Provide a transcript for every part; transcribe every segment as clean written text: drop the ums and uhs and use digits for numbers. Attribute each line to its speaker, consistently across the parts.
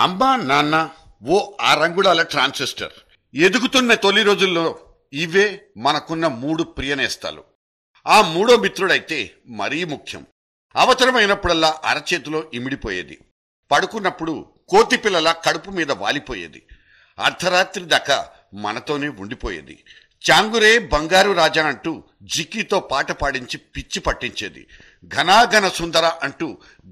Speaker 1: అమ్మా నాన్న ఓ ఆ రంగుళాల ట్రాన్సిస్టర్. ఎదుగుతున్న తొలి రోజుల్లో ఇవే మనకున్న 3 ప్రియనేస్తాలు. ఆ మూడో మిత్రుడైతే మరీ ముఖ్యం. అవసరమైనప్పుడల్లా అరచేతిలో ఇమిడిపోయేది. పడుకున్నప్పుడు కోతిపిల్లల కడుపు మీద వాలిపోయేది. అర్ధరాత్రి దాకా మనతోనే ఉండిపోయేది. చాంగురే బంగారు రాజా అంటూ జిక్కితో పాట పాడించి పిచ్చి పట్టించేది. ఘనాఘన సుందర అంటూ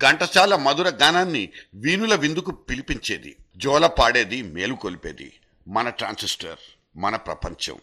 Speaker 1: ఘంటసాల మధుర గానాన్ని వీణుల విందుకు పిలిపించేది. జోల పాడేది, మేలుకొల్పేది. మన ట్రాన్సిస్టర్, మన ప్రపంచం.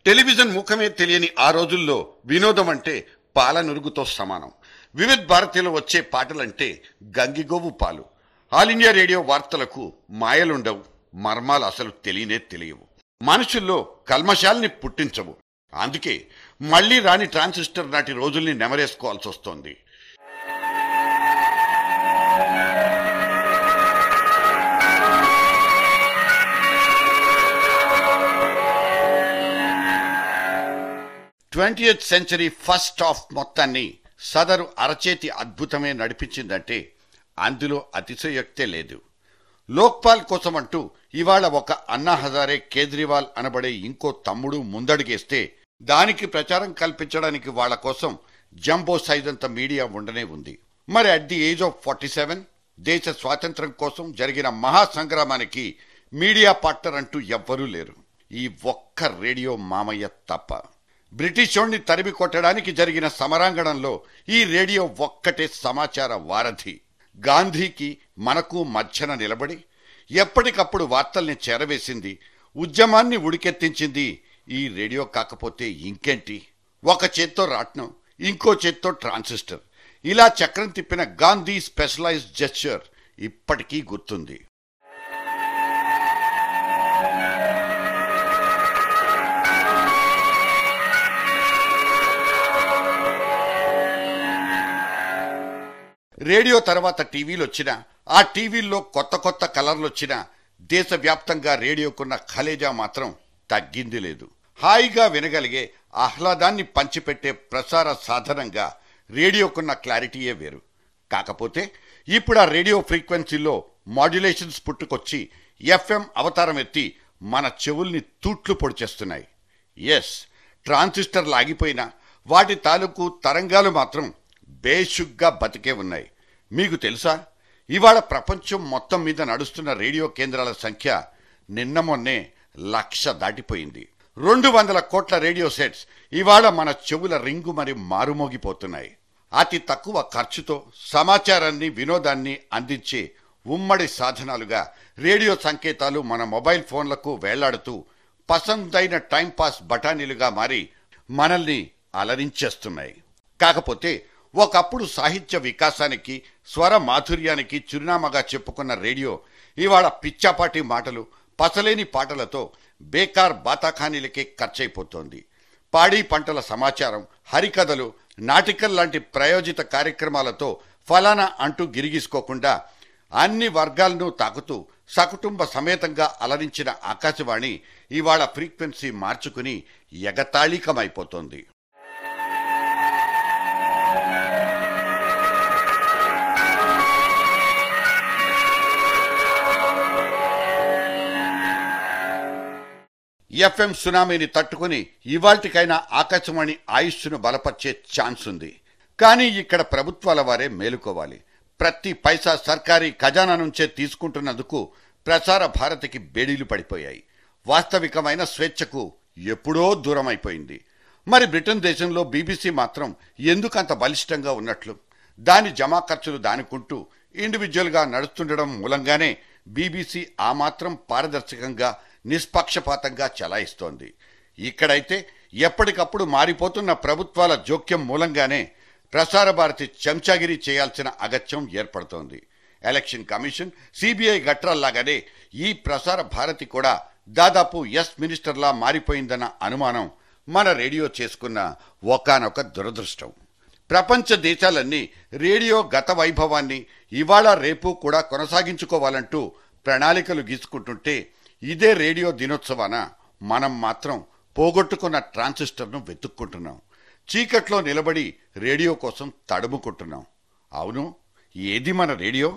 Speaker 1: టెలివిజన్ ముఖమే తెలియని ఆ రోజుల్లో వినోదం అంటే పాల నురుగుతో సమానం. వివిధ భారతిలో వచ్చే పాటలంటే గంగిగోవు పాలు. ఆల్ ఇండియా రేడియో వార్తలకు మాయలుండవు, మర్మాలు అసలు తెలియవు. మనుషుల్లో కల్మషాల్ని పుట్టించవు. అందుకే మళ్లీ రాని ట్రాన్సిస్టర్ నాటి రోజుల్ని నెమరేసుకోవాల్సి వస్తోంది. ట్వంటీయత్ సెంచరీ ఫస్ట్ హాఫ్ మొత్తాన్ని సదరు అరచేతి అద్భుతమే నడిపించిందంటే అందులో అతిశయోక్తే లేదు. లోక్పాల్ కోసం అంటూ ఇవాళ ఒక అన్నా హజారే, కేజ్రీవాల్ అనబడే ఇంకో తమ్ముడు ముందడుగేస్తే దానికి ప్రచారం కల్పించడానికి వాళ్ల కోసం జంబో సైజ్ అంత మీడియా ఉండనే ఉంది. మరి అట్ ది ఏజ్ ఆఫ్ 47 దేశ స్వాతంత్ర్యం కోసం జరిగిన మహాసంగ్రామానికి మీడియా పార్ట్నర్ అంటూ ఎవ్వరూ లేరు, ఈ ఒక్క రేడియో మామయ్య తప్ప. బ్రిటిషోణ్ణి తరిమి కొట్టడానికి జరిగిన సమరాంగణంలో ఈ రేడియో ఒక్కటే సమాచార వారధి. గాంధీకి మనకు మధ్యన నిలబడి ఎప్పటికప్పుడు వార్తల్ని చేరవేసింది, ఉద్యమాన్ని ఉడికెత్తించింది ఈ రేడియో కాకపోతే ఇంకేంటి? ఒక చేత్తో రాట్నం, ఇంకో చేత్తో ట్రాన్సిస్టర్, ఇలా చక్రం తిప్పిన గాంధీ స్పెషలైజ్డ్ జెస్చర్ ఇప్పటికీ గుర్తుంది. రేడియో తర్వాత టీవీలు వచ్చినా, ఆ టీవీల్లో కొత్త కొత్త కలర్లు వచ్చినా దేశవ్యాప్తంగా రేడియోకున్న ఖలేజా మాత్రం తగ్గింది లేదు. హాయిగా వినగలిగే ఆహ్లాదాన్ని పంచిపెట్టే ప్రసార సాధనంగా రేడియోకున్న క్లారిటీయే వేరు. కాకపోతే ఇప్పుడు ఆ రేడియో ఫ్రీక్వెన్సీలో మాడ్యులేషన్స్ పుట్టుకొచ్చి ఎఫ్ఎం అవతారం ఎత్తి మన చెవుల్ని తూట్లు పొడిచేస్తున్నాయి. ఎస్, ట్రాన్సిస్టర్లు ఆగిపోయినా వాటి తాలూకు తరంగాలు మాత్రం బేషుగ్గా బతికే ఉన్నాయి. మీకు తెలుసా, ఇవాళ ప్రపంచం మొత్తం మీద నడుస్తున్న రేడియో కేంద్రాల సంఖ్య నిన్న మొన్నే 1,00,000 దాటిపోయింది. 200 కోట్ల రేడియో సెట్స్ ఇవాళ మన చెవుల రింగు మరి మారుమోగిపోతున్నాయి. అతి తక్కువ ఖర్చుతో సమాచారాన్ని, వినోదాన్ని అందించే ఉమ్మడి సాధనాలుగా రేడియో సంకేతాలు మన మొబైల్ ఫోన్లకు వేళ్లాడుతూ పసందైన టైంపాస్ బఠానీలుగా మారి మనల్ని అలరించేస్తున్నాయి. కాకపోతే ఒకప్పుడు సాహిత్య వికాసానికి, స్వర మాధుర్యానికి చిరునామాగా చెప్పుకున్న రేడియో ఇవాళ పిచ్చాపాటి మాటలు, పసలేని పాటలతో బేకార్ బాతాఖానీలకే ఖర్చయిపోతోంది. పాడి పంటల సమాచారం, హరికథలు, నాటికల్ లాంటి ప్రయోజిత కార్యక్రమాలతో ఫలానా అంటూ గిరిగీసుకోకుండా అన్ని వర్గాలను తాకుతూ సకుటుంబ సమేతంగా అలరించిన ఆకాశవాణి ఇవాళ ఫ్రీక్వెన్సీ మార్చుకుని ఎగతాళికమైపోతోంది. ఎఫ్ఎం సునామీని తట్టుకుని ఇవాల్టికైనా ఆకాశవాణి ఆయుష్ను బలపర్చే ఛాన్స్ ఉంది. కానీ ఇక్కడ ప్రభుత్వాల వారే మేలుకోవాలి. ప్రతి పైసా సర్కారీ ఖజానా నుంచే తీసుకుంటున్నందుకు ప్రసార భారతికి బేడీలు పడిపోయాయి. వాస్తవికమైన స్వేచ్ఛకు ఎప్పుడో దూరం అయిపోయింది. మరి బ్రిటన్ దేశంలో బీబీసీ మాత్రం ఎందుకంత బలిష్టంగా ఉన్నట్లు? దాని జమా ఖర్చులు దానికుంటూ ఇండివిజువల్గా నడుస్తుండడం మూలంగానే బీబీసీ ఆ మాత్రం పారదర్శకంగా, నిష్పక్షపాతంగా చలాయిస్తోంది. ఇక్కడైతే ఎప్పటికప్పుడు మారిపోతున్న ప్రభుత్వాల జోక్యం మూలంగానే ప్రసార భారతి చెంచాగిరి చేయాల్సిన అగత్యం ఏర్పడుతోంది. ఎలక్షన్ కమిషన్, సిబిఐ గట్రాల్లాగానే ఈ ప్రసార భారతి కూడా దాదాపు ఎస్ మినిస్టర్లా మారిపోయిందన్న అనుమానం మన రేడియో చేసుకున్న ఒకానొక దురదృష్టం. ప్రపంచ దేశాలన్నీ రేడియో గత వైభవాన్ని ఇవాళ రేపు కూడా కొనసాగించుకోవాలంటూ ప్రణాళికలు గీసుకుంటుంటే ఇదే రేడియో దినోత్సవాన మనం మాత్రం పోగొట్టుకున్న ట్రాన్సిస్టర్ను వెతుక్కుంటున్నాం. చీకట్లో నిలబడి రేడియో కోసం తడుముకుంటున్నాం. అవును, ఏది మన రేడియో?